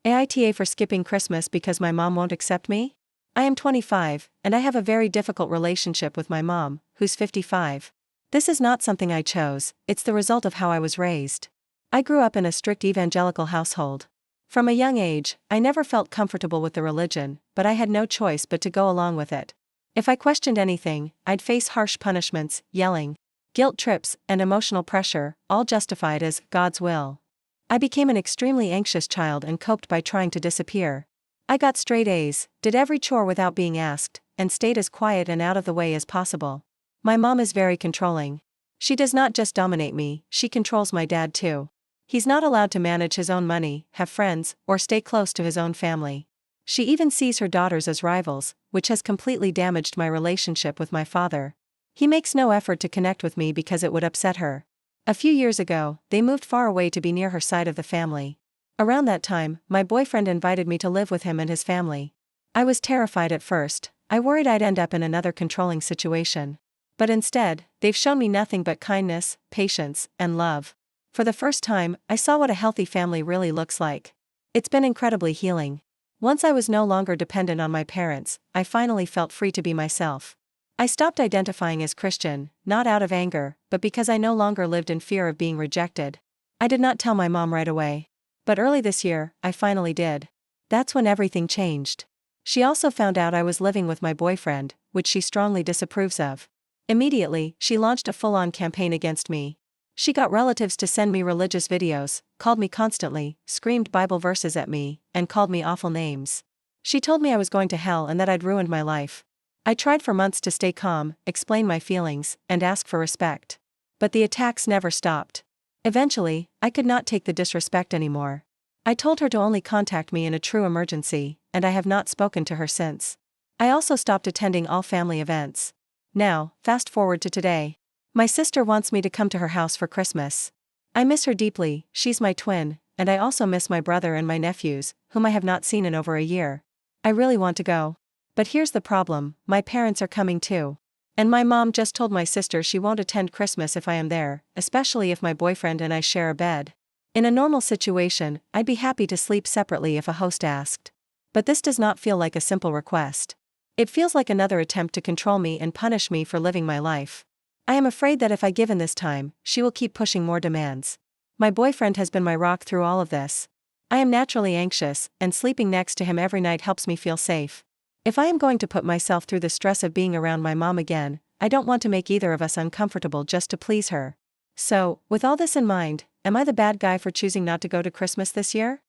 AITA for skipping Christmas because my mom won't accept me? I am 25, and I have a very difficult relationship with my mom, who's 55. This is not something I chose, it's the result of how I was raised. I grew up in a strict evangelical household. From a young age, I never felt comfortable with the religion, but I had no choice but to go along with it. If I questioned anything, I'd face harsh punishments, yelling, guilt trips, and emotional pressure, all justified as God's will. I became an extremely anxious child and coped by trying to disappear. I got straight A's, did every chore without being asked, and stayed as quiet and out of the way as possible. My mom is very controlling. She does not just dominate me, she controls my dad too. He's not allowed to manage his own money, have friends, or stay close to his own family. She even sees her daughters as rivals, which has completely damaged my relationship with my father. He makes no effort to connect with me because it would upset her. A few years ago, they moved far away to be near her side of the family. Around that time, my boyfriend invited me to live with him and his family. I was terrified at first, I worried I'd end up in another controlling situation. But instead, they've shown me nothing but kindness, patience, and love. For the first time, I saw what a healthy family really looks like. It's been incredibly healing. Once I was no longer dependent on my parents, I finally felt free to be myself. I stopped identifying as Christian, not out of anger, but because I no longer lived in fear of being rejected. I did not tell my mom right away. But early this year, I finally did. That's when everything changed. She also found out I was living with my boyfriend, which she strongly disapproves of. Immediately, she launched a full-on campaign against me. She got relatives to send me religious videos, called me constantly, screamed Bible verses at me, and called me awful names. She told me I was going to hell and that I'd ruined my life. I tried for months to stay calm, explain my feelings, and ask for respect. But the attacks never stopped. Eventually, I could not take the disrespect anymore. I told her to only contact me in a true emergency, and I have not spoken to her since. I also stopped attending all family events. Now, fast forward to today. My sister wants me to come to her house for Christmas. I miss her deeply, she's my twin, and I also miss my brother and my nephews, whom I have not seen in over a year. I really want to go. But here's the problem, my parents are coming too. And my mom just told my sister she won't attend Christmas if I am there, especially if my boyfriend and I share a bed. In a normal situation, I'd be happy to sleep separately if a host asked. But this does not feel like a simple request. It feels like another attempt to control me and punish me for living my life. I am afraid that if I give in this time, she will keep pushing more demands. My boyfriend has been my rock through all of this. I am naturally anxious, and sleeping next to him every night helps me feel safe. If I am going to put myself through the stress of being around my mom again, I don't want to make either of us uncomfortable just to please her. So, with all this in mind, am I the bad guy for choosing not to go to Christmas this year?